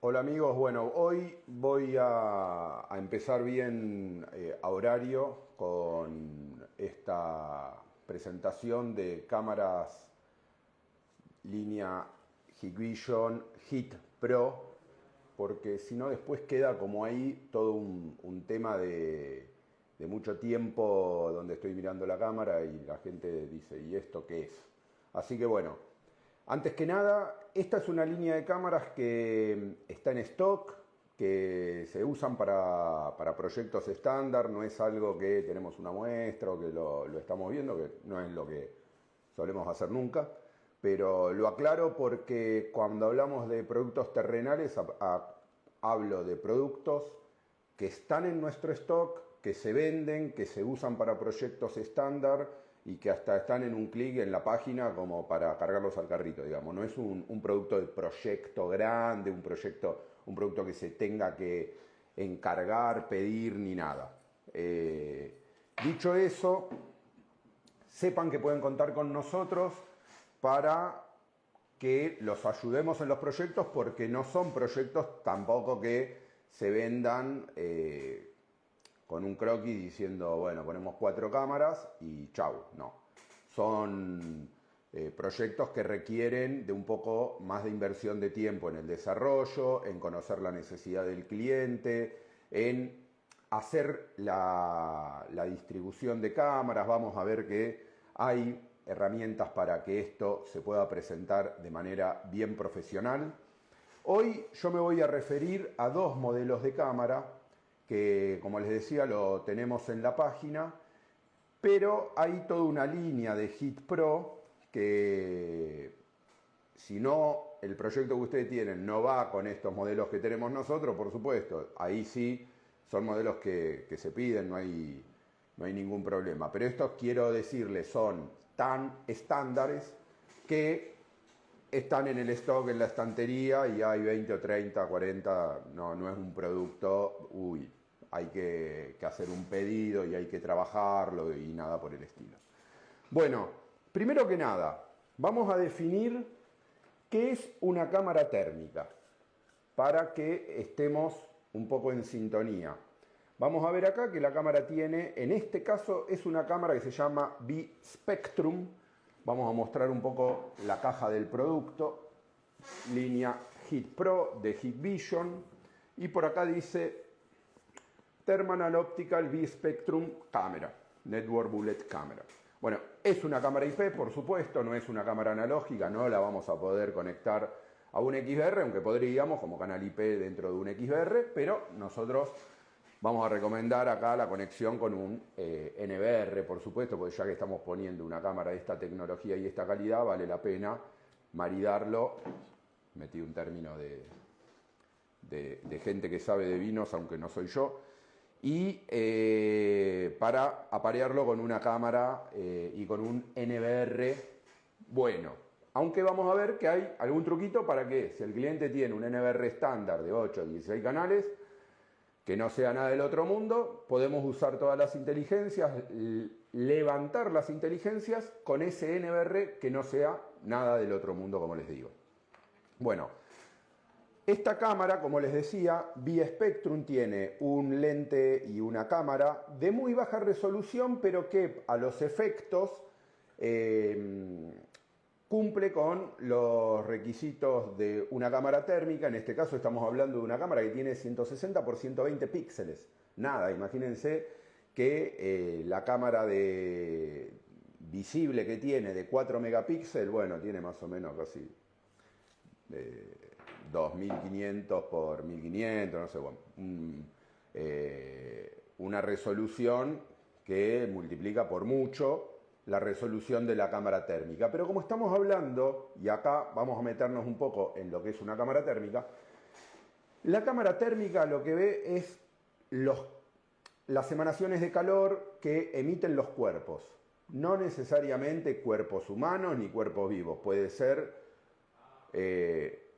Hola amigos, bueno, hoy voy a empezar bien a horario con esta presentación de cámaras línea Hikvision Hit Pro, porque si no después queda como ahí todo un tema de mucho tiempo donde estoy mirando la cámara y la gente dice, ¿y esto qué es? Así que bueno, antes que nada, esta es una línea de cámaras que está en stock, que se usan para proyectos estándar, no es algo que tenemos una muestra o que lo estamos viendo, que no es lo que solemos hacer nunca, pero lo aclaro porque cuando hablamos de productos terrenales hablo de productos que están en nuestro stock, que se venden, que se usan para proyectos estándar y que hasta están en un clic en la página como para cargarlos al carrito, digamos. No es un producto de proyecto grande, un producto que se tenga que encargar, pedir, ni nada. Dicho eso, sepan que pueden contar con nosotros para que los ayudemos en los proyectos, porque no son proyectos tampoco que se vendan con un croquis diciendo, bueno, ponemos 4 cámaras y chau. No, son proyectos que requieren de un poco más de inversión de tiempo en el desarrollo, en conocer la necesidad del cliente, en hacer la distribución de cámaras. Vamos a ver que hay herramientas para que esto se pueda presentar de manera bien profesional. Hoy yo me voy a referir a 2 modelos de cámara que, como les decía, lo tenemos en la página, pero hay toda una línea de Hit Pro que, si no el proyecto que ustedes tienen no va con estos modelos que tenemos nosotros, por supuesto, ahí sí son modelos que se piden, no hay ningún problema. Pero estos, quiero decirles, son tan estándares que están en el stock, en la estantería, y hay 20 o 30, 40, no es un producto, hay que hacer un pedido y hay que trabajarlo y nada por el estilo. Bueno, primero que nada, vamos a definir qué es una cámara térmica, para que estemos un poco en sintonía. Vamos a ver acá que la cámara tiene, en este caso es una cámara que se llama B-Spectrum. Vamos a mostrar un poco la caja del producto, línea Hit Pro de Hikvision, y por acá dice Thermal Optical B-Spectrum Camera, Network Bullet Camera. Bueno, es una cámara IP, por supuesto, no es una cámara analógica, no la vamos a poder conectar a un XBR, aunque podríamos como canal IP dentro de un XBR, pero nosotros vamos a recomendar acá la conexión con un NBR, por supuesto, porque ya que estamos poniendo una cámara de esta tecnología y esta calidad, vale la pena maridarlo. Metí un término de gente que sabe de vinos, aunque no soy yo, y para aparearlo con una cámara y con un NBR bueno. Aunque vamos a ver que hay algún truquito para que, si el cliente tiene un NBR estándar de 8 o 16 canales, que no sea nada del otro mundo, podemos usar todas las inteligencias, levantar las inteligencias con ese NBR que no sea nada del otro mundo, como les digo. Bueno, esta cámara, como les decía, B-Spectrum, tiene un lente y una cámara de muy baja resolución, pero que a los efectos cumple con los requisitos de una cámara térmica. En este caso estamos hablando de una cámara que tiene 160 por 120 píxeles. Nada, imagínense que la cámara visible que tiene de 4 megapíxeles, bueno, tiene más o menos casi 2500 por 1500, no sé, bueno, una resolución que multiplica por mucho la resolución de la cámara térmica. Pero como estamos hablando, y acá vamos a meternos un poco en lo que es una cámara térmica, la cámara térmica lo que ve es las emanaciones de calor que emiten los cuerpos. No necesariamente cuerpos humanos ni cuerpos vivos. Puede ser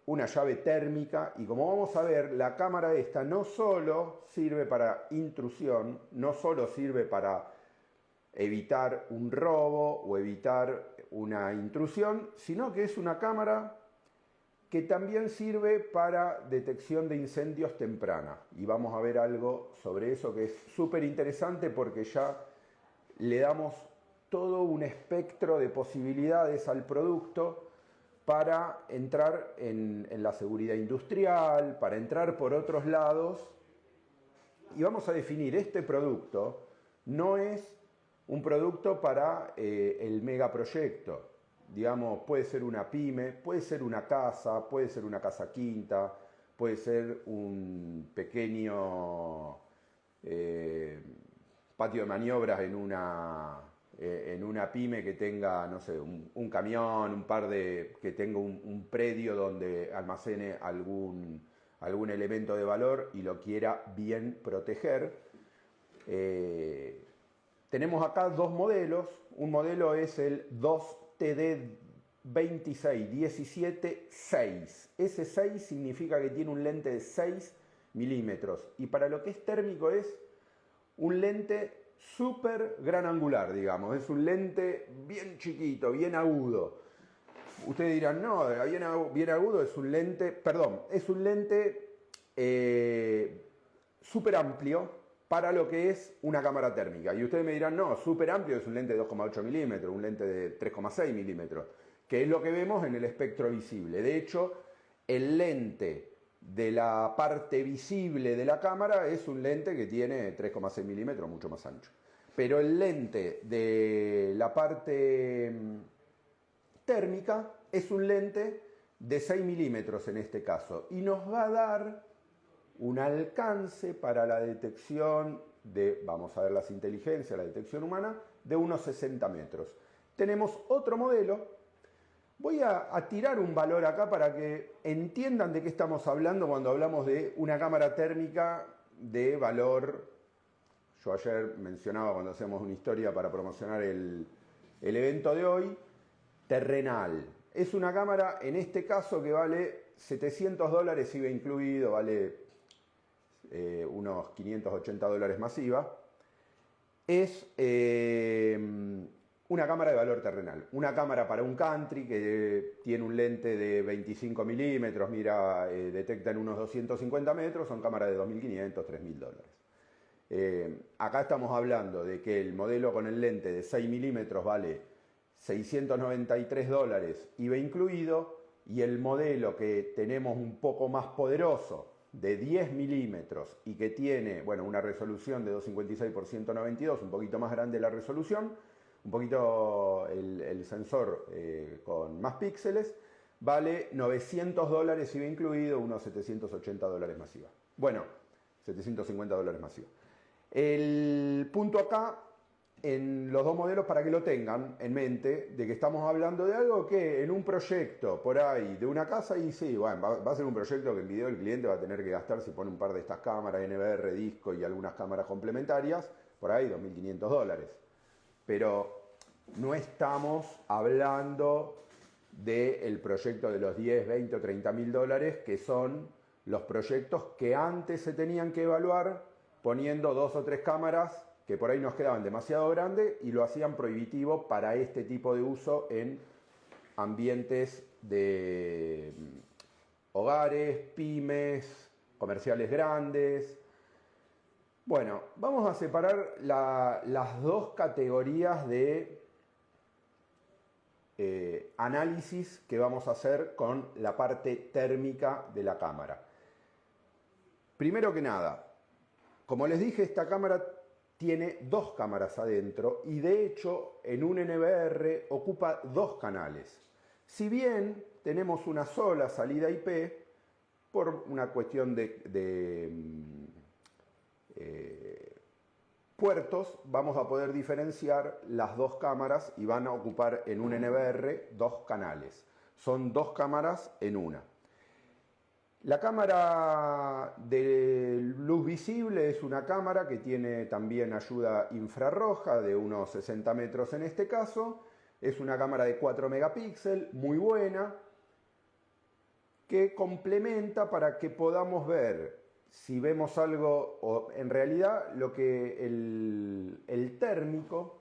una llave térmica, y como vamos a ver, la cámara esta no solo sirve para intrusión, no solo sirve para evitar un robo o evitar una intrusión, sino que es una cámara que también sirve para detección de incendios temprana. Y vamos a ver algo sobre eso que es súper interesante porque ya le damos todo un espectro de posibilidades al producto para entrar en la seguridad industrial, para entrar por otros lados. Y vamos a definir, este producto no es un producto para el megaproyecto. Digamos, puede ser una pyme, puede ser una casa quinta, puede ser un pequeño patio de maniobras en una pyme que tenga, no sé, un camión, que tenga un predio donde almacene algún elemento de valor y lo quiera bien proteger. Tenemos acá dos modelos. Un modelo es el 2TD26-17-6. Ese 6 significa que tiene un lente de 6 milímetros. Y para lo que es térmico es un lente súper gran angular, digamos. Es un lente bien chiquito, bien agudo. Ustedes dirán, no, bien agudo es un lente, perdón, es un lente súper amplio para lo que es una cámara térmica. Y ustedes me dirán, no, súper amplio es un lente de 2,8 milímetros, un lente de 3,6 milímetros, que es lo que vemos en el espectro visible. De hecho, el lente de la parte visible de la cámara es un lente que tiene 3,6 milímetros, mucho más ancho. Pero el lente de la parte térmica es un lente de 6 milímetros en este caso y nos va a dar un alcance para la detección de, vamos a ver las inteligencias, la detección humana, de unos 60 metros. Tenemos otro modelo. Voy a tirar un valor acá para que entiendan de qué estamos hablando cuando hablamos de una cámara térmica de valor. Yo ayer mencionaba cuando hacemos una historia para promocionar el evento de hoy, terrenal. Es una cámara, en este caso, que vale $700 IVA incluido, vale unos $580 más IVA. Es una cámara de valor terrenal. Una cámara para un country que tiene un lente de 25 milímetros, detecta en unos 250 metros, son cámaras de $2.500, $3.000. Acá estamos hablando de que el modelo con el lente de 6 milímetros vale $693 IVA incluido, y el modelo que tenemos un poco más poderoso de 10 milímetros y que tiene, bueno, una resolución de 256 por 192, un poquito más grande la resolución, un poquito el sensor con más píxeles, vale $900 IVA incluido, unos $780 más IVA. Bueno, $750 más IVA. El punto acá, en los dos modelos, para que lo tengan en mente, de que estamos hablando de algo que en un proyecto por ahí de una casa, y sí, bueno, va a ser un proyecto que en video el cliente va a tener que gastar, si pone un par de estas cámaras, NVR, disco y algunas cámaras complementarias, por ahí $2.500. Pero no estamos hablando del proyecto de los 10, 20 o $30.000, que son los proyectos que antes se tenían que evaluar poniendo 2 o 3 cámaras que por ahí nos quedaban demasiado grandes y lo hacían prohibitivo para este tipo de uso en ambientes de hogares, pymes, comerciales grandes. Bueno, vamos a separar las dos categorías de análisis que vamos a hacer con la parte térmica de la cámara. Primero que nada, como les dije, esta cámara tiene dos cámaras adentro y de hecho en un NVR ocupa 2 canales. Si bien tenemos una sola salida IP, por una cuestión de puertos, vamos a poder diferenciar las dos cámaras y van a ocupar en un NVR 2 canales. Son 2 cámaras en una. La cámara de luz visible es una cámara que tiene también ayuda infrarroja de unos 60 metros en este caso. Es una cámara de 4 megapíxeles, muy buena, que complementa para que podamos ver si vemos algo, o en realidad lo que el térmico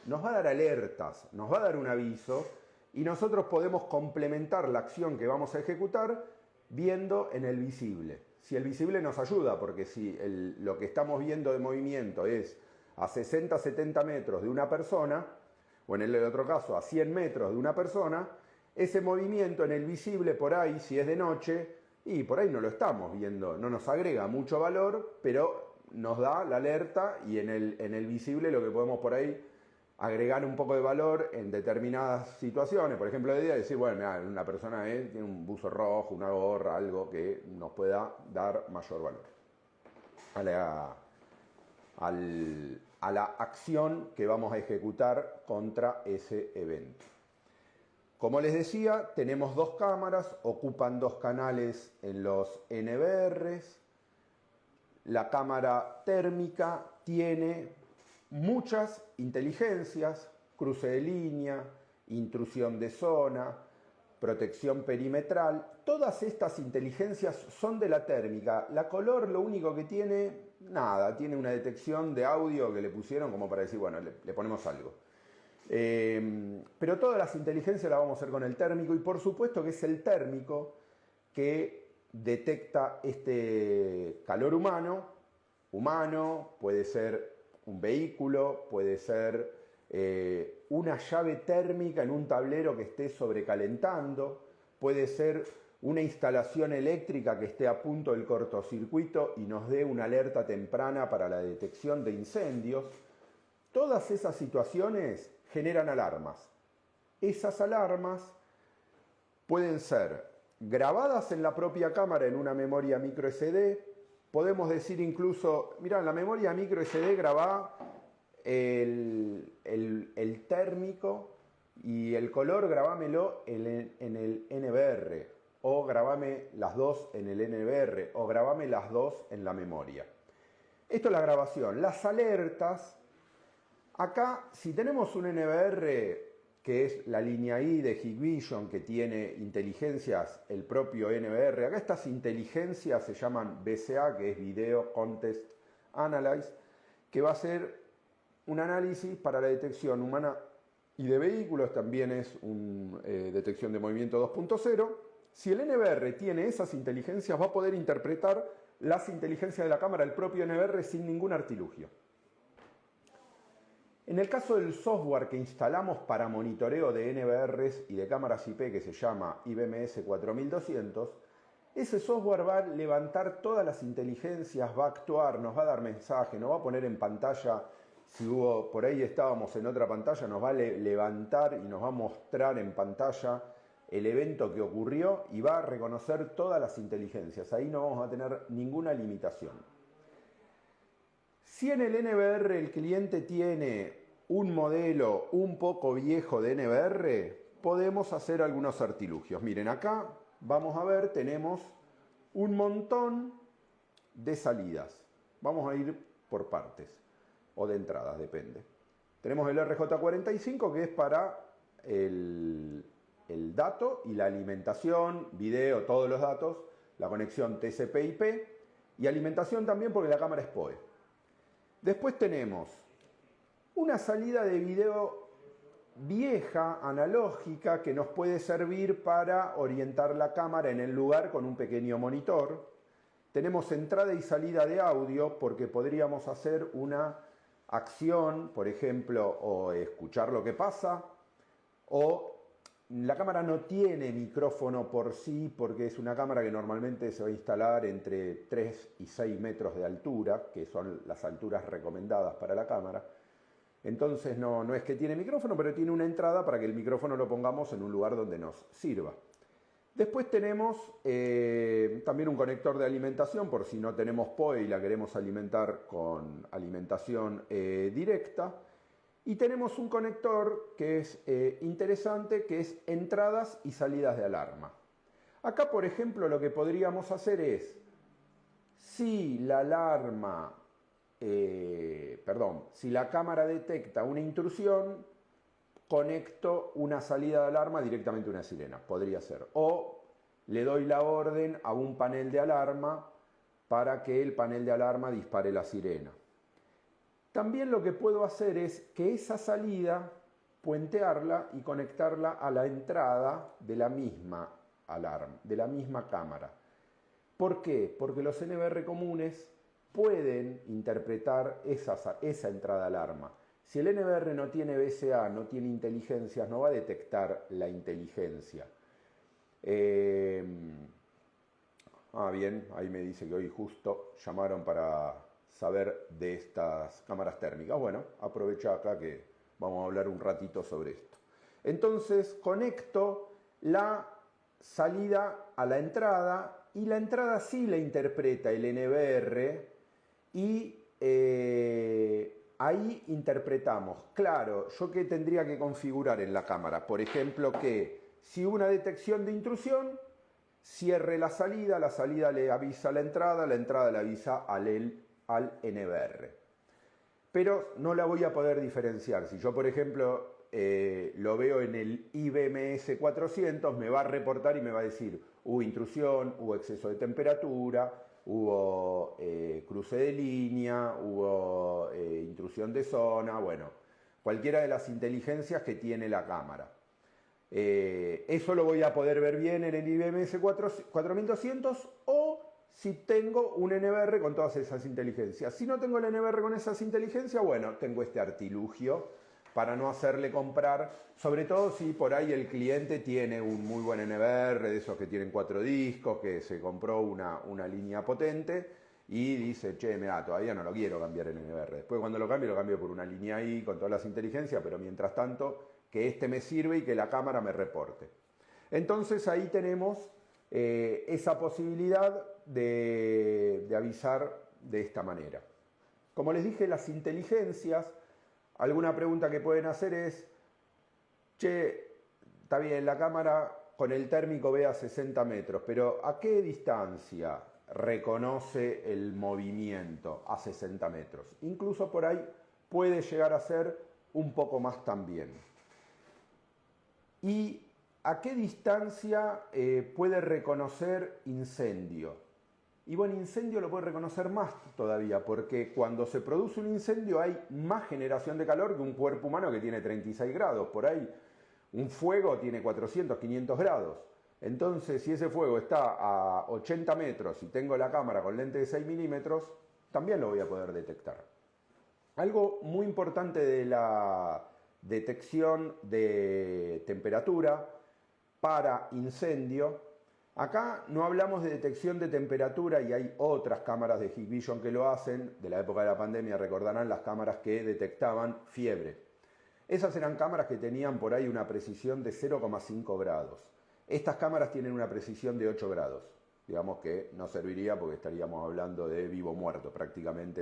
nos va a dar alertas, nos va a dar un aviso y nosotros podemos complementar la acción que vamos a ejecutar viendo en el visible. Si el visible nos ayuda, porque si lo que estamos viendo de movimiento es a 60-70 metros de una persona, o en el otro caso a 100 metros de una persona, ese movimiento en el visible por ahí, si es de noche, y por ahí no lo estamos viendo, no nos agrega mucho valor, pero nos da la alerta y en el visible lo que podemos por ahí agregar un poco de valor en determinadas situaciones. Por ejemplo, de día decir, bueno, mirá, una persona tiene un buzo rojo, una gorra, algo que nos pueda dar mayor valor a la acción que vamos a ejecutar contra ese evento. Como les decía, tenemos dos cámaras, ocupan dos canales en los NVRs. La cámara térmica tiene muchas inteligencias, cruce de línea, intrusión de zona, protección perimetral. Todas estas inteligencias son de la térmica. La color lo único que tiene, nada, tiene una detección de audio que le pusieron como para decir, bueno, le ponemos algo. Pero todas las inteligencias las vamos a hacer con el térmico y por supuesto que es el térmico que detecta este calor humano, puede ser un vehículo, puede ser una llave térmica en un tablero que esté sobrecalentando, puede ser una instalación eléctrica que esté a punto del cortocircuito y nos dé una alerta temprana para la detección de incendios. Todas esas situaciones generan alarmas. Esas alarmas pueden ser grabadas en la propia cámara en una memoria micro SD. Podemos decir incluso, mirá, en la memoria micro SD grabá el térmico y el color grabámelo en el NVR, o grabame las dos en el NVR, o grabame las dos en la memoria. Esto es la grabación. Las alertas, acá si tenemos un NVR que es la línea I de Hikvision, que tiene inteligencias, el propio NVR. Acá estas inteligencias se llaman VCA, que es Video Context Analyze, que va a ser un análisis para la detección humana y de vehículos, también es una detección de movimiento 2.0. Si el NVR tiene esas inteligencias, va a poder interpretar las inteligencias de la cámara, el propio NVR, sin ningún artilugio. En el caso del software que instalamos para monitoreo de NVRs y de cámaras IP, que se llama IBMS 4200, ese software va a levantar todas las inteligencias, va a actuar, nos va a dar mensaje, nos va a poner en pantalla, si hubo, por ahí estábamos en otra pantalla, nos va a levantar y nos va a mostrar en pantalla el evento que ocurrió y va a reconocer todas las inteligencias. Ahí no vamos a tener ninguna limitación. Si en el NVR el cliente tiene un modelo un poco viejo de NVR, podemos hacer algunos artilugios. Miren, acá vamos a ver, tenemos un montón de salidas. Vamos a ir por partes, o de entradas, depende. Tenemos el RJ45, que es para el dato y la alimentación, video, todos los datos, la conexión TCP/IP y alimentación también porque la cámara es PoE. Después tenemos una salida de video vieja, analógica, que nos puede servir para orientar la cámara en el lugar con un pequeño monitor. Tenemos entrada y salida de audio porque podríamos hacer una acción, por ejemplo, o escuchar lo que pasa, o la cámara no tiene micrófono por sí porque es una cámara que normalmente se va a instalar entre 3 y 6 metros de altura, que son las alturas recomendadas para la cámara. Entonces no es que tiene micrófono, pero tiene una entrada para que el micrófono lo pongamos en un lugar donde nos sirva. Después tenemos también un conector de alimentación por si no tenemos PoE y la queremos alimentar con alimentación directa. Y tenemos un conector que es interesante, que es entradas y salidas de alarma. Acá, por ejemplo, lo que podríamos hacer es, si la alarma, si la cámara detecta una intrusión, conecto una salida de alarma directamente a una sirena, podría ser. O le doy la orden a un panel de alarma para que el panel de alarma dispare la sirena. También lo que puedo hacer es que esa salida puentearla y conectarla a la entrada de la misma alarma, de la misma cámara. ¿Por qué? Porque los NVR comunes pueden interpretar esa entrada alarma. Si el NVR no tiene BCA, no tiene inteligencias, no va a detectar la inteligencia. Bien, ahí me dice que hoy justo llamaron para saber de estas cámaras térmicas. Bueno, aprovecho acá que vamos a hablar un ratito sobre esto. Entonces conecto la salida a la entrada y la entrada sí la interpreta el NVR y ahí interpretamos. Claro, yo qué tendría que configurar en la cámara. Por ejemplo, que si hubo una detección de intrusión, cierre la salida le avisa a la entrada le avisa al NVR. Pero no la voy a poder diferenciar. Si yo, por ejemplo, lo veo en el IBMS 400, me va a reportar y me va a decir, hubo intrusión, hubo exceso de temperatura, hubo cruce de línea, hubo intrusión de zona, bueno, cualquiera de las inteligencias que tiene la cámara. Eso lo voy a poder ver bien en el IBMS 4200 o si tengo un NVR con todas esas inteligencias. Si no tengo el NVR con esas inteligencias, bueno, tengo este artilugio para no hacerle comprar, sobre todo si por ahí el cliente tiene un muy buen NVR, de esos que tienen 4 discos, que se compró una línea potente y dice, che, mira, todavía no lo quiero cambiar el NVR. Después cuando lo cambio por una línea I con todas las inteligencias, pero mientras tanto que este me sirve y que la cámara me reporte. Entonces ahí tenemos esa posibilidad de avisar de esta manera. Como les dije, las inteligencias, alguna pregunta que pueden hacer es, che, está bien, la cámara con el térmico ve a 60 metros, pero ¿a qué distancia reconoce el movimiento a 60 metros? Incluso por ahí puede llegar a ser un poco más también. ¿Y a qué distancia puede reconocer incendio? Y bueno, incendio lo puede reconocer más todavía, porque cuando se produce un incendio hay más generación de calor que un cuerpo humano que tiene 36 grados. Por ahí un fuego tiene 400, 500 grados. Entonces, si ese fuego está a 80 metros y tengo la cámara con lente de 6 milímetros, también lo voy a poder detectar. Algo muy importante de la detección de temperatura para incendio. Acá no hablamos de detección de temperatura y hay otras cámaras de Hikvision que lo hacen. De la época de la pandemia recordarán las cámaras que detectaban fiebre. Esas eran cámaras que tenían por ahí una precisión de 0,5 grados. Estas cámaras tienen una precisión de 8 grados. Digamos que no serviría porque estaríamos hablando de vivo o muerto prácticamente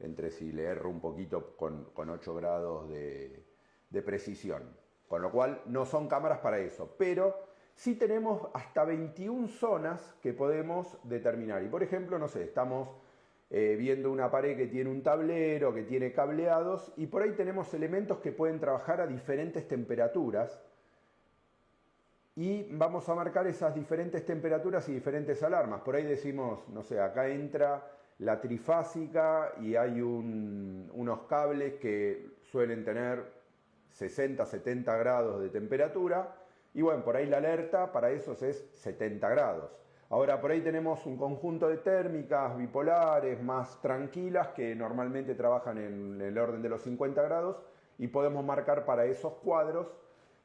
entre si le erro un poquito con 8 grados de precisión. Con lo cual no son cámaras para eso, pero sí tenemos hasta 21 zonas que podemos determinar. Y por ejemplo, no sé, estamos viendo una pared que tiene un tablero, que tiene cableados, y por ahí tenemos elementos que pueden trabajar a diferentes temperaturas. Y vamos a marcar esas diferentes temperaturas y diferentes alarmas. Por ahí decimos, no sé, acá entra la trifásica y hay unos cables que suelen tener 60, 70 grados de temperatura. Y bueno, por ahí la alerta para esos es 70 grados. Ahora por ahí tenemos un conjunto de térmicas bipolares más tranquilas que normalmente trabajan en el orden de los 50 grados y podemos marcar para esos cuadros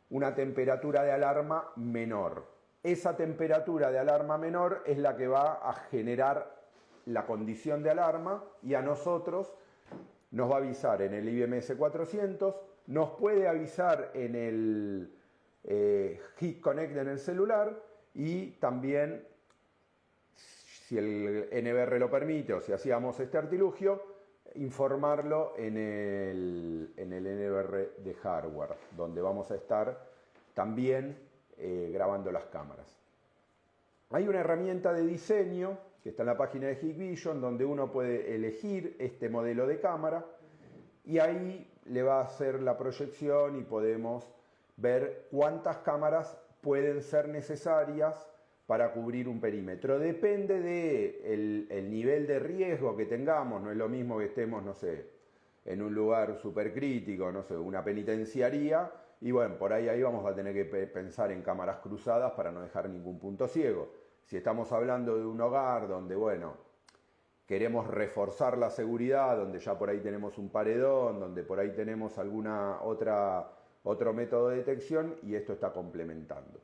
una temperatura de alarma menor. Esa temperatura de alarma menor es la que va a generar la condición de alarma y a nosotros nos va a avisar en el IBMS 400, nos puede avisar en el Heat Connect en el celular y también, si el NVR lo permite o si hacíamos este artilugio, informarlo en el NVR de hardware, donde vamos a estar también grabando las cámaras. Hay una herramienta de diseño que está en la página de Hikvision, donde uno puede elegir este modelo de cámara y ahí le va a hacer la proyección y podemos ver cuántas cámaras pueden ser necesarias para cubrir un perímetro. Depende del nivel de riesgo que tengamos, no es lo mismo que estemos, no sé, en un lugar súper crítico, no sé, una penitenciaría, y bueno, por ahí vamos a tener que pensar en cámaras cruzadas para no dejar ningún punto ciego. Si estamos hablando de un hogar donde, bueno, queremos reforzar la seguridad, donde ya por ahí tenemos un paredón, donde por ahí tenemos otro método de detección, y esto está complementando.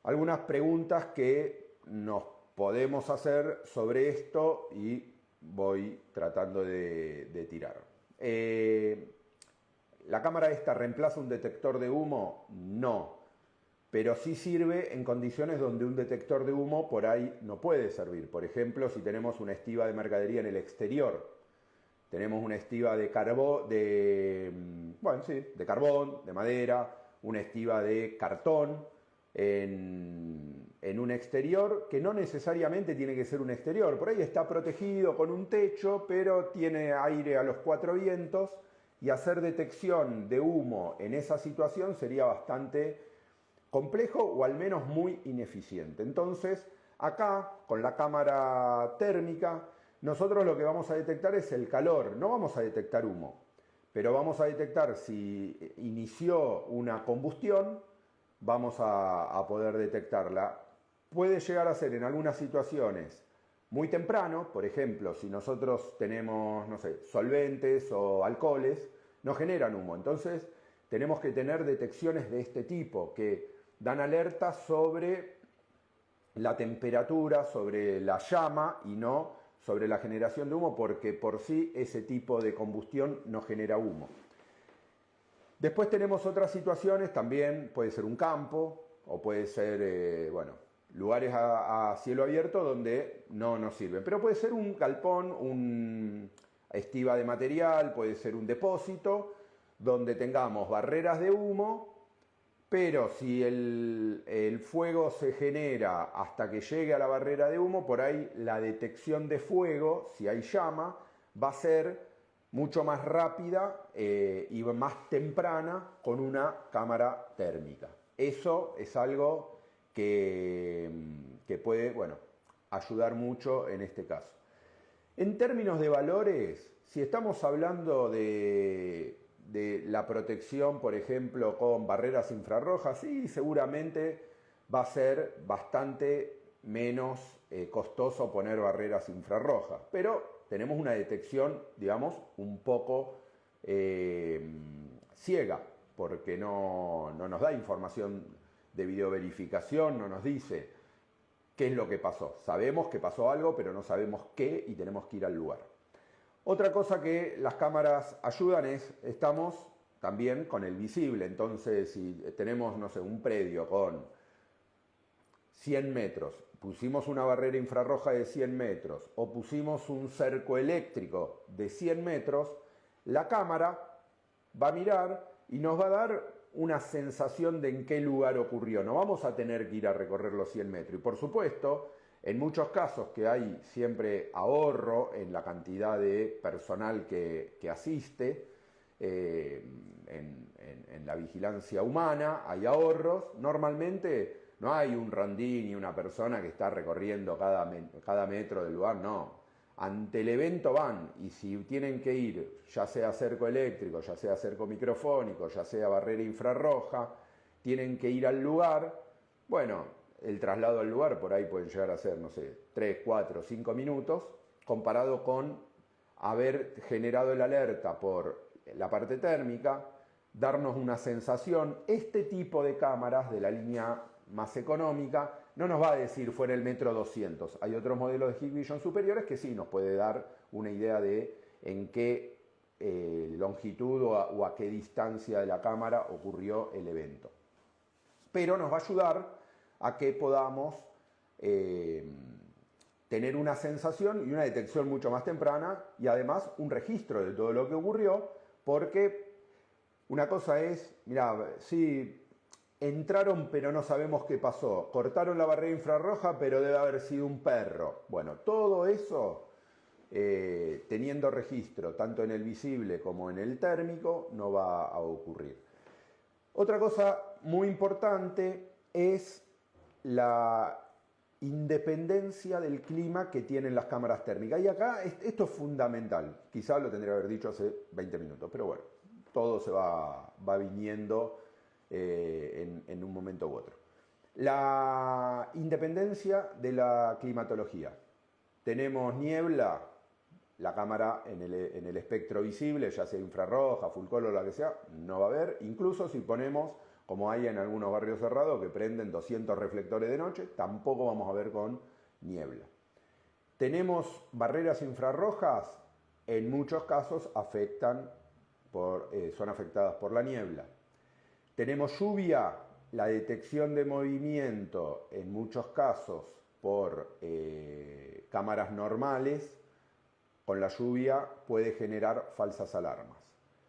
Algunas preguntas que nos podemos hacer sobre esto y voy tratando de tirar. ¿La cámara esta reemplaza un detector de humo? No, pero sí sirve en condiciones donde un detector de humo por ahí no puede servir. Por ejemplo, si tenemos una estiba de mercadería en el exterior, tenemos una estiba de carbón, de carbón, de madera, una estiba de cartón en un exterior, que no necesariamente tiene que ser un exterior. Por ahí está protegido con un techo, pero tiene aire a los cuatro vientos, y hacer detección de humo en esa situación sería bastante complejo o al menos muy ineficiente. Entonces, acá, con la cámara térmica, nosotros lo que vamos a detectar es el calor, no vamos a detectar humo, pero vamos a detectar si inició una combustión, vamos a poder detectarla. Puede llegar a ser en algunas situaciones muy temprano, por ejemplo, si nosotros tenemos, no sé, solventes o alcoholes, no generan humo. Entonces, tenemos que tener detecciones de este tipo, que dan alerta sobre la temperatura, sobre la llama y no sobre la generación de humo, porque por sí ese tipo de combustión no genera humo. Después tenemos otras situaciones, también puede ser un campo o puede ser, lugares a cielo abierto donde no nos sirven. Pero puede ser un galpón, una estiba de material, puede ser un depósito donde tengamos barreras de humo, pero si el fuego se genera hasta que llegue a la barrera de humo, por ahí la detección de fuego, si hay llama, va a ser mucho más rápida y más temprana con una cámara térmica. Eso es algo que puede, ayudar mucho en este caso. En términos de valores, si estamos hablando de la protección, por ejemplo, con barreras infrarrojas, sí, seguramente va a ser bastante menos costoso poner barreras infrarrojas, pero tenemos una detección, digamos, un poco ciega, porque no nos da información de videoverificación, no nos dice qué es lo que pasó. Sabemos que pasó algo, pero no sabemos qué, y tenemos que ir al lugar. Otra cosa que las cámaras ayudan es, estamos también con el visible. Entonces, si tenemos, no sé, un predio con 100 metros, pusimos una barrera infrarroja de 100 metros o pusimos un cerco eléctrico de 100 metros, la cámara va a mirar y nos va a dar una sensación de en qué lugar ocurrió. No vamos a tener que ir a recorrer los 100 metros. Y por supuesto, en muchos casos que hay siempre ahorro en la cantidad de personal que asiste, en la vigilancia humana hay ahorros. Normalmente no hay un rondín y una persona que está recorriendo cada metro del lugar, no. Ante el evento van, y si tienen que ir, ya sea cerco eléctrico, ya sea cerco microfónico, ya sea barrera infrarroja, tienen que ir al lugar. Bueno, el traslado al lugar por ahí pueden llegar a ser, no sé, 3, 4, 5 minutos, comparado con haber generado el alerta por la parte térmica, darnos una sensación. Este tipo de cámaras de la línea más económica no nos va a decir fuera el metro 200. Hay otros modelos de Hikvision superiores que sí nos puede dar una idea de en qué longitud o a qué distancia de la cámara ocurrió el evento. Pero nos va a ayudar a que podamos tener una sensación y una detección mucho más temprana, y además un registro de todo lo que ocurrió, porque una cosa es, mira, sí, entraron pero no sabemos qué pasó, cortaron la barrera infrarroja pero debe haber sido un perro. Bueno, todo eso, teniendo registro tanto en el visible como en el térmico, no va a ocurrir. Otra cosa muy importante es independencia del clima que tienen las cámaras térmicas. Y acá esto es fundamental. Quizá lo tendría que haber dicho hace 20 minutos, pero bueno, todo se va viniendo en un momento u otro. La independencia de la climatología. Tenemos niebla, la cámara en el espectro visible, ya sea infrarroja, full color, la que sea, no va a haber. Incluso si ponemos, como hay en algunos barrios cerrados, que prenden 200 reflectores de noche, tampoco vamos a ver con niebla. Tenemos barreras infrarrojas, en muchos casos son afectadas por la niebla. Tenemos lluvia, la detección de movimiento, en muchos casos por cámaras normales, con la lluvia puede generar falsas alarmas.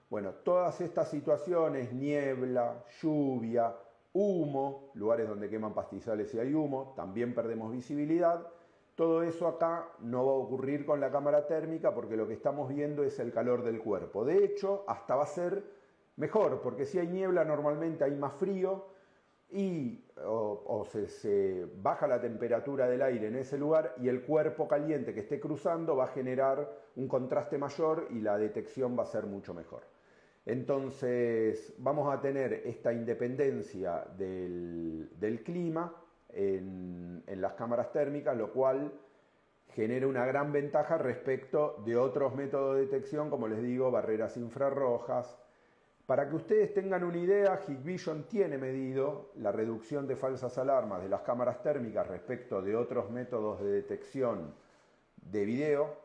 Bueno, todas estas situaciones, niebla, lluvia, humo, lugares donde queman pastizales y hay humo, también perdemos visibilidad. Todo eso acá no va a ocurrir con la cámara térmica porque lo que estamos viendo es el calor del cuerpo. De hecho, hasta va a ser mejor, porque si hay niebla normalmente hay más frío y se baja la temperatura del aire en ese lugar y el cuerpo caliente que esté cruzando va a generar un contraste mayor y la detección va a ser mucho mejor. Entonces vamos a tener esta independencia del clima en las cámaras térmicas, lo cual genera una gran ventaja respecto de otros métodos de detección, como les digo, barreras infrarrojas. Para que ustedes tengan una idea, Hikvision tiene medido la reducción de falsas alarmas de las cámaras térmicas respecto de otros métodos de detección de video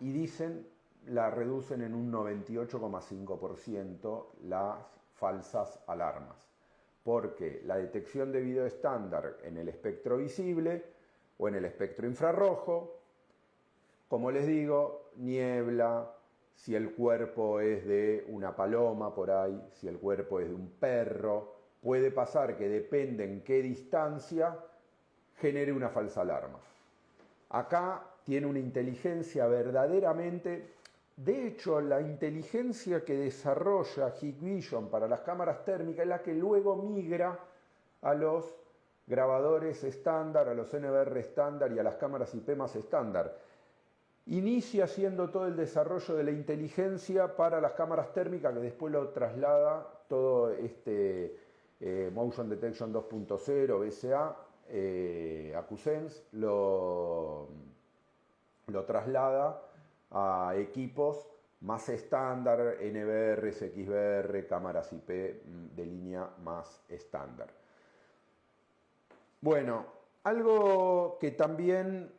y dicen la reducen en un 98,5% las falsas alarmas. Porque la detección de video estándar en el espectro visible o en el espectro infrarrojo, como les digo, niebla, si el cuerpo es de una paloma por ahí, si el cuerpo es de un perro, puede pasar que depende en qué distancia genere una falsa alarma. Acá tiene una inteligencia verdaderamente, de hecho la inteligencia que desarrolla Hikvision para las cámaras térmicas es la que luego migra a los grabadores estándar, a los NVR estándar y a las cámaras IP más estándar. Inicia haciendo todo el desarrollo de la inteligencia para las cámaras térmicas que después lo traslada todo este Motion Detection 2.0, BSA, AcuSense, lo traslada a equipos más estándar, NVR, XVR, cámaras IP de línea más estándar. Bueno, algo que también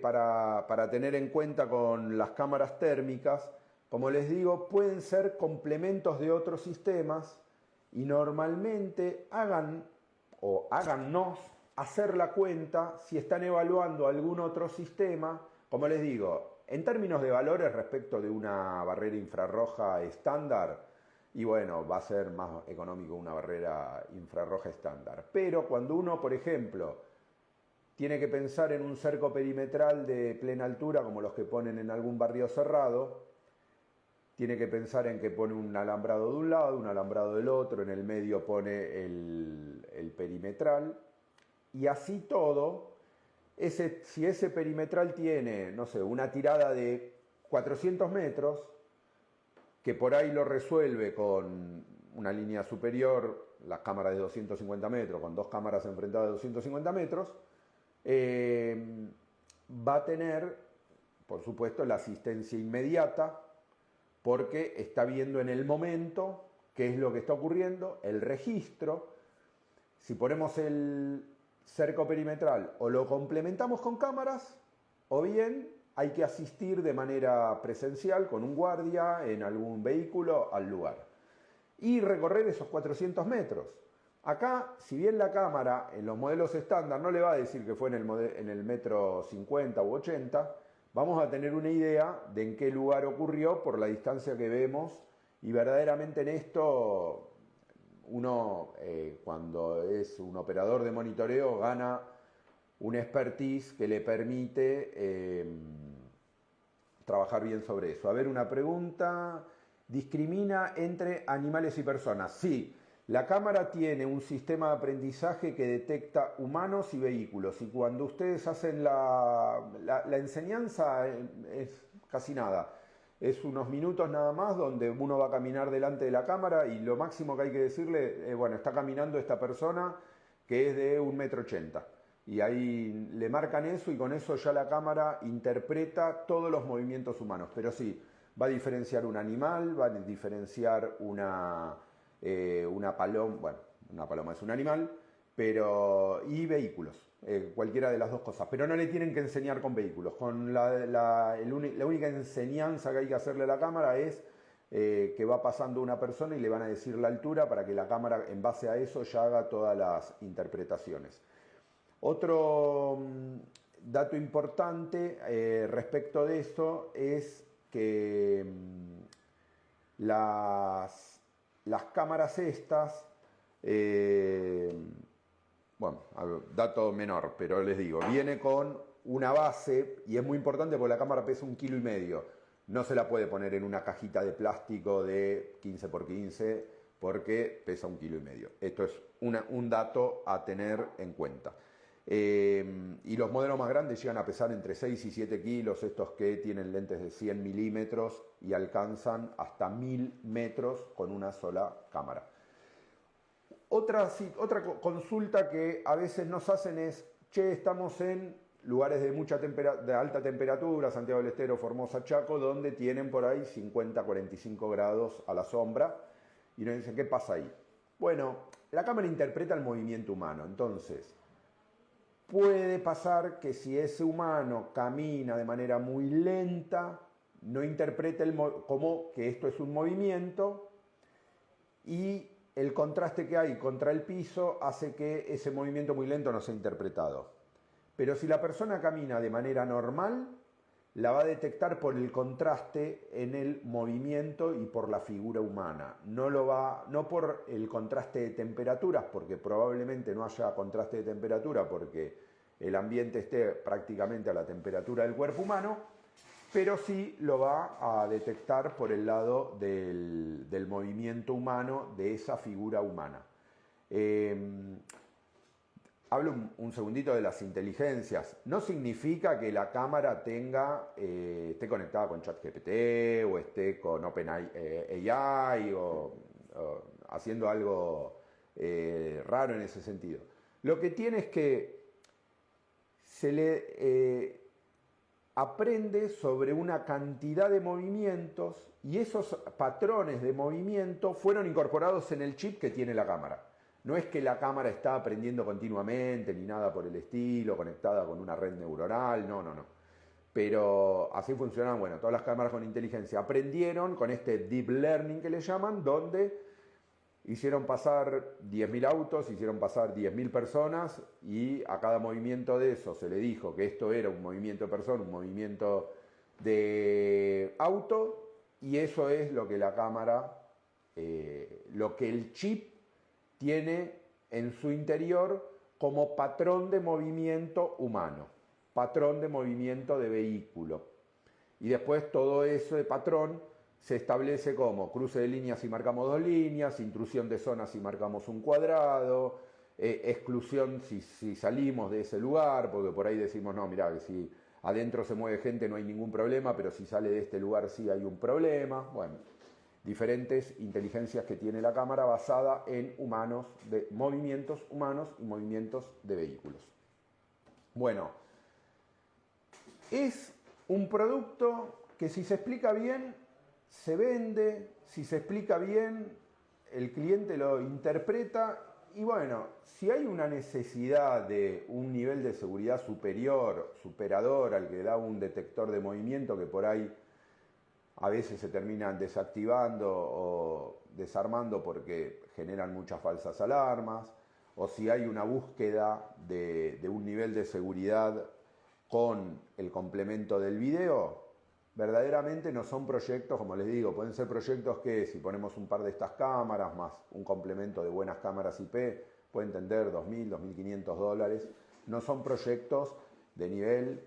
para tener en cuenta con las cámaras térmicas, como les digo, pueden ser complementos de otros sistemas y normalmente háganos hacer la cuenta si están evaluando algún otro sistema, como les digo, en términos de valores respecto de una barrera infrarroja estándar, y bueno, va a ser más económico una barrera infrarroja estándar. Pero cuando uno, por ejemplo, tiene que pensar en un cerco perimetral de plena altura, como los que ponen en algún barrio cerrado, tiene que pensar en que pone un alambrado de un lado, un alambrado del otro, en el medio pone el perimetral, y así todo, si ese perimetral tiene, no sé, una tirada de 400 metros, que por ahí lo resuelve con una línea superior, las cámaras de 250 metros, con dos cámaras enfrentadas de 250 metros, va a tener, por supuesto, la asistencia inmediata, porque está viendo en el momento qué es lo que está ocurriendo, el registro. Si ponemos el cerco perimetral o lo complementamos con cámaras, o bien hay que asistir de manera presencial con un guardia en algún vehículo al lugar y recorrer esos 400 metros. Acá, si bien la cámara en los modelos estándar no le va a decir que fue en el metro 50 u 80, vamos a tener una idea de en qué lugar ocurrió por la distancia que vemos, y verdaderamente en esto uno cuando es un operador de monitoreo gana un expertise que le permite trabajar bien sobre eso. A ver, una pregunta. ¿Discrimina entre animales y personas? Sí. La cámara tiene un sistema de aprendizaje que detecta humanos y vehículos, y cuando ustedes hacen la enseñanza es casi nada. Es unos minutos nada más donde uno va a caminar delante de la cámara y lo máximo que hay que decirle, bueno, está caminando esta persona que es de 1,80 m. Y ahí le marcan eso y con eso ya la cámara interpreta todos los movimientos humanos. Pero sí, va a diferenciar un animal, va a diferenciar una paloma, bueno, una paloma es un animal, pero y vehículos, cualquiera de las dos cosas. Pero no le tienen que enseñar con vehículos. Con la única enseñanza que hay que hacerle a la cámara es que va pasando una persona y le van a decir la altura para que la cámara en base a eso ya haga todas las interpretaciones. Otro dato importante respecto de esto es que las cámaras estas, bueno, dato menor, pero les digo, viene con una base y es muy importante porque la cámara pesa 1,5 kg. No se la puede poner en una cajita de plástico de 15 por 15 porque pesa 1,5 kg. Esto es un dato a tener en cuenta. Y los modelos más grandes llegan a pesar entre 6 y 7 kilos, estos que tienen lentes de 100 milímetros y alcanzan hasta 1000 metros con una sola cámara. Otra consulta que a veces nos hacen es, che, estamos en lugares de alta temperatura, Santiago del Estero, Formosa, Chaco, donde tienen por ahí 50, 45 grados a la sombra, y nos dicen, ¿qué pasa ahí? Bueno, la cámara interpreta el movimiento humano, entonces puede pasar que si ese humano camina de manera muy lenta, no interprete como que esto es un movimiento y el contraste que hay contra el piso hace que ese movimiento muy lento no sea interpretado. Pero si la persona camina de manera normal, la va a detectar por el contraste en el movimiento y por la figura humana. No por el contraste de temperaturas, porque probablemente no haya contraste de temperatura, porque el ambiente esté prácticamente a la temperatura del cuerpo humano, pero sí lo va a detectar por el lado del movimiento humano, de esa figura humana. Hablo un segundito de las inteligencias. No significa que la cámara esté conectada con ChatGPT o esté con OpenAI o haciendo algo raro en ese sentido. Lo que tiene es que se le aprende sobre una cantidad de movimientos y esos patrones de movimiento fueron incorporados en el chip que tiene la cámara. No es que la cámara está aprendiendo continuamente ni nada por el estilo, conectada con una red neuronal, no. Pero así funcionan, bueno, todas las cámaras con inteligencia aprendieron con este deep learning que le llaman, donde hicieron pasar 10.000 autos, hicieron pasar 10.000 personas y a cada movimiento de eso se le dijo que esto era un movimiento de persona, un movimiento de auto, y eso es lo que la cámara, lo que el chip tiene en su interior como patrón de movimiento humano, patrón de movimiento de vehículo. Y después todo ese patrón se establece como cruce de líneas si marcamos 2 líneas, intrusión de zonas si marcamos un cuadrado, exclusión si salimos de ese lugar, porque por ahí decimos, no, mirá, que si adentro se mueve gente no hay ningún problema, pero si sale de este lugar sí hay un problema. Bueno, diferentes inteligencias que tiene la cámara basada en humanos, de movimientos humanos y movimientos de vehículos. Bueno, es un producto que si se explica bien, se vende, si se explica bien, el cliente lo interpreta y bueno, si hay una necesidad de un nivel de seguridad superador al que da un detector de movimiento que por ahí a veces se terminan desactivando o desarmando porque generan muchas falsas alarmas, o si hay una búsqueda de un nivel de seguridad con el complemento del video, verdaderamente no son proyectos, como les digo, pueden ser proyectos que si ponemos un par de estas cámaras más un complemento de buenas cámaras IP, pueden tener $2.000, $2.500, no son proyectos de nivel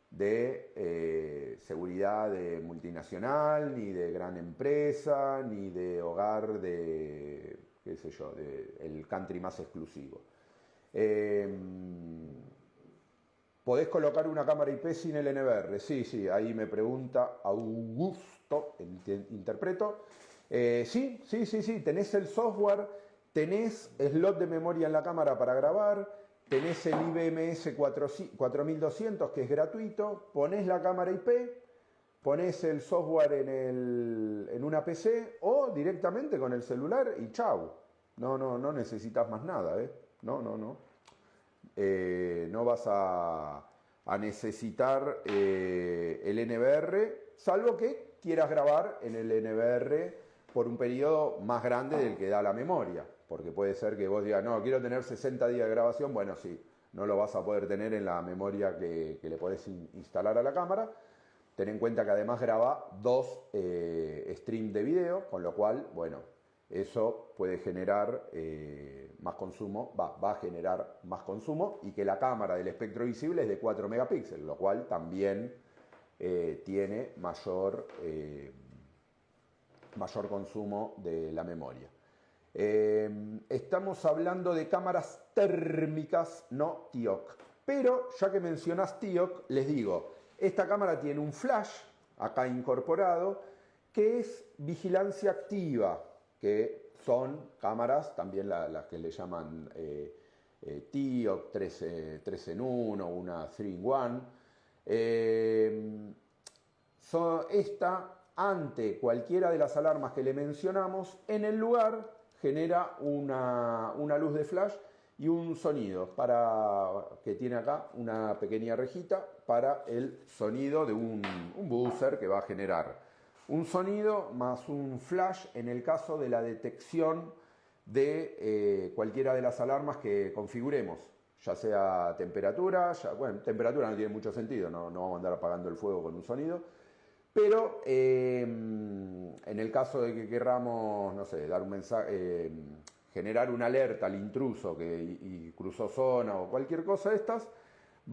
de seguridad de multinacional, ni de gran empresa, ni de hogar de qué sé yo, el country más exclusivo. Eh, ¿Podés colocar una cámara IP sin el NVR? Sí, ahí me pregunta Augusto, interpreto. Sí, tenés el software, tenés slot de memoria en la cámara para grabar, tenés el IBMS 4200 que es gratuito, ponés la cámara IP, ponés el software en una PC o directamente con el celular y chau. No necesitas más nada, ¿eh? No. No vas a necesitar el NVR, salvo que quieras grabar en el NVR por un periodo más grande del que da la memoria, porque puede ser que vos digas, no, quiero tener 60 días de grabación, bueno, sí, no lo vas a poder tener en la memoria que le podés instalar a la cámara. Ten en cuenta que además graba 2 streams de video, con lo cual, bueno, eso puede generar más consumo, va a generar más consumo, y que la cámara del espectro visible es de 4 megapíxeles, lo cual también tiene mayor consumo de la memoria. Estamos hablando de cámaras térmicas, no TIOC. Pero ya que mencionás TIOC, les digo, esta cámara tiene un flash acá incorporado que es vigilancia activa, que son cámaras, también las que le llaman TIOC, 3 en 1, una 3 in 1. Esta, ante cualquiera de las alarmas que le mencionamos, en el lugar genera una luz de flash y un sonido que tiene acá una pequeña rejita para el sonido de un buzzer que va a generar un sonido más un flash en el caso de la detección de cualquiera de las alarmas que configuremos, ya sea temperatura, bueno, temperatura no tiene mucho sentido, no vamos a andar apagando el fuego con un sonido, pero en el caso de que querramos, no sé, dar un mensaje, generar una alerta al intruso y cruzó zona o cualquier cosa de estas,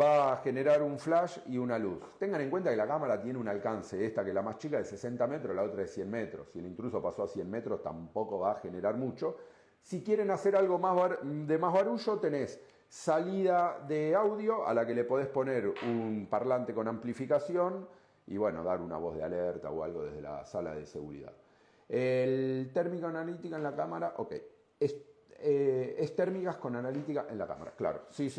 va a generar un flash y una luz. Tengan en cuenta que la cámara tiene un alcance, esta que es la más chica, de 60 metros, la otra de 100 metros. Si el intruso pasó a 100 metros tampoco va a generar mucho. Si quieren hacer algo de más barullo, tenés salida de audio a la que le podés poner un parlante con amplificación y bueno, dar una voz de alerta o algo desde la sala de seguridad. El térmica analítica en la cámara, ok. Es térmicas con analítica en la cámara, claro. Sí.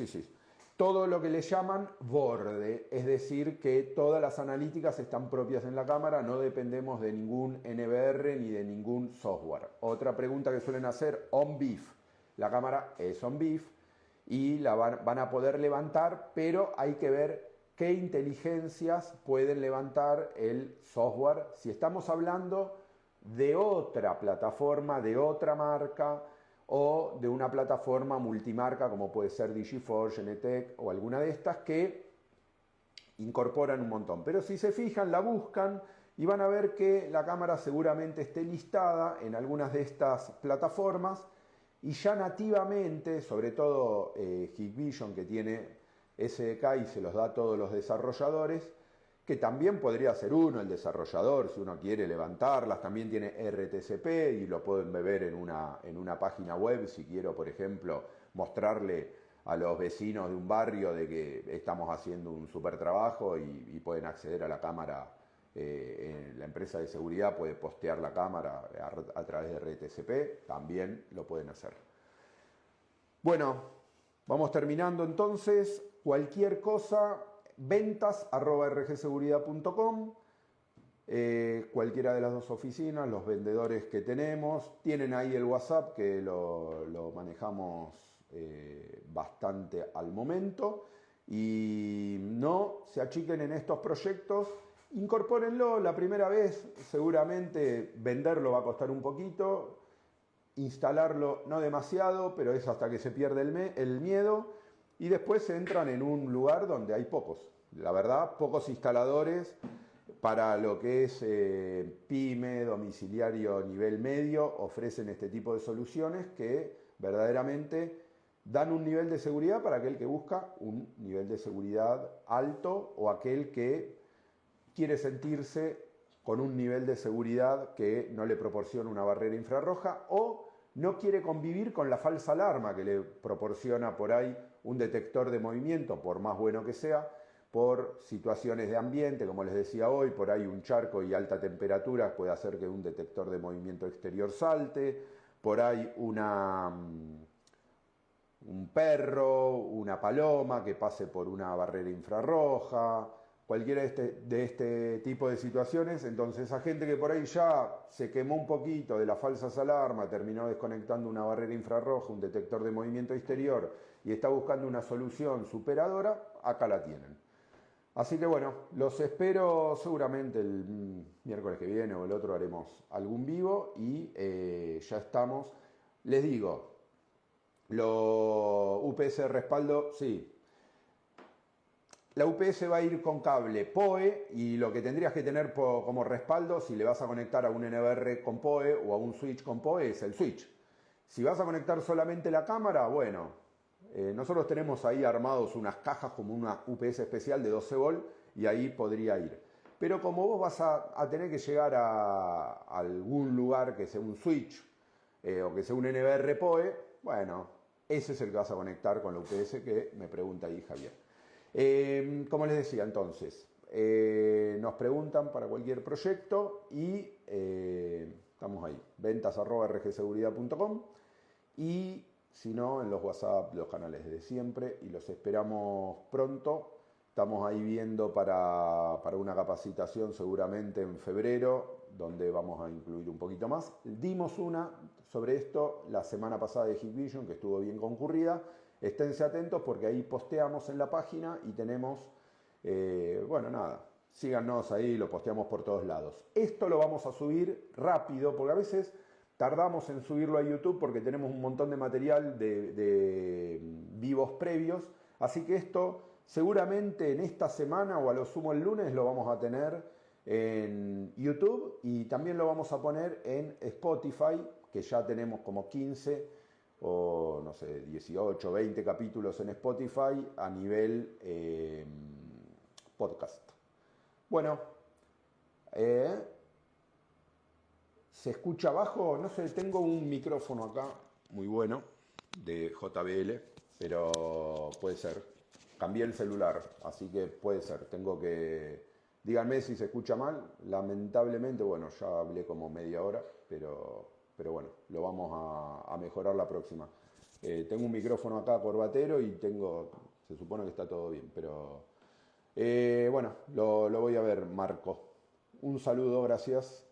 Todo lo que le llaman borde, es decir, que todas las analíticas están propias en la cámara, no dependemos de ningún NVR ni de ningún software. Otra pregunta que suelen hacer, on-beef. La cámara es on-beef y la van a poder levantar, pero hay que ver qué inteligencias pueden levantar el software. Si estamos hablando de otra plataforma, de otra marca, o de una plataforma multimarca como puede ser Digiforge, Genetec o alguna de estas que incorporan un montón. Pero si se fijan, la buscan y van a ver que la cámara seguramente esté listada en algunas de estas plataformas y ya nativamente, sobre todo Hikvision, que tiene SDK y se los da a todos los desarrolladores, que también podría ser el desarrollador, si uno quiere levantarlas, también tiene RTCP y lo pueden ver en una página web, si quiero, por ejemplo, mostrarle a los vecinos de un barrio de que estamos haciendo un super trabajo y pueden acceder a la cámara, la empresa de seguridad puede postear la cámara a través de RTCP, también lo pueden hacer. Bueno, vamos terminando entonces, cualquier cosa, ventas@rgseguridad.com, cualquiera de las dos oficinas, los vendedores que tenemos, tienen ahí el WhatsApp que lo manejamos bastante al momento, y no se achiquen en estos proyectos, incorpórenlo la primera vez, seguramente venderlo va a costar un poquito, instalarlo no demasiado, pero es hasta que se pierde el miedo. Y después se entran en un lugar donde hay la verdad, pocos instaladores para lo que es pyme, domiciliario nivel medio, ofrecen este tipo de soluciones que verdaderamente dan un nivel de seguridad para aquel que busca un nivel de seguridad alto o aquel que quiere sentirse con un nivel de seguridad que no le proporciona una barrera infrarroja o no quiere convivir con la falsa alarma que le proporciona por ahí un detector de movimiento, por más bueno que sea, por situaciones de ambiente, como les decía hoy, por ahí un charco y alta temperatura puede hacer que un detector de movimiento exterior salte, por ahí un perro, una paloma que pase por una barrera infrarroja, cualquiera de este tipo de situaciones. Entonces a gente que por ahí ya se quemó un poquito de las falsas alarmas, terminó desconectando una barrera infrarroja, un detector de movimiento exterior y está buscando una solución superadora, acá la tienen. Así que bueno, los espero seguramente el miércoles que viene o el otro haremos algún vivo y ya estamos. Les digo, lo UPS de respaldo, sí. La UPS va a ir con cable PoE y lo que tendrías que tener como respaldo si le vas a conectar a un NVR con PoE o a un switch con PoE es el switch. Si vas a conectar solamente la cámara, bueno, nosotros tenemos ahí armados unas cajas como una UPS especial de 12 volt y ahí podría ir. Pero como vos vas a tener que llegar a algún lugar que sea un switch o que sea un NVR PoE, bueno, ese es el que vas a conectar con la UPS que me pregunta ahí Javier. Como les decía entonces, nos preguntan para cualquier proyecto y estamos ahí, ventas@rgseguridad.com y si no, en los WhatsApp, los canales de siempre y los esperamos pronto. Estamos ahí viendo para una capacitación seguramente en febrero, donde vamos a incluir un poquito más. Dimos una sobre esto la semana pasada de Hikvision, que estuvo bien concurrida. Esténse atentos porque ahí posteamos en la página y tenemos, bueno, nada, síganos ahí, lo posteamos por todos lados. Esto lo vamos a subir rápido, porque a veces tardamos en subirlo a YouTube porque tenemos un montón de material de vivos previos, así que esto seguramente en esta semana o a lo sumo el lunes lo vamos a tener en YouTube y también lo vamos a poner en Spotify, que ya tenemos como 15 o no sé, 18, 20 capítulos en Spotify a nivel podcast. Bueno, ¿se escucha abajo? No sé, tengo un micrófono acá muy bueno de JBL, pero puede ser. Cambié el celular, así que puede ser. Tengo que... Díganme si se escucha mal. Lamentablemente, bueno, ya hablé como media hora, pero bueno, lo vamos a mejorar la próxima. Tengo un micrófono acá corbatero y se supone que está todo bien, pero bueno, lo voy a ver, Marco. Un saludo, gracias.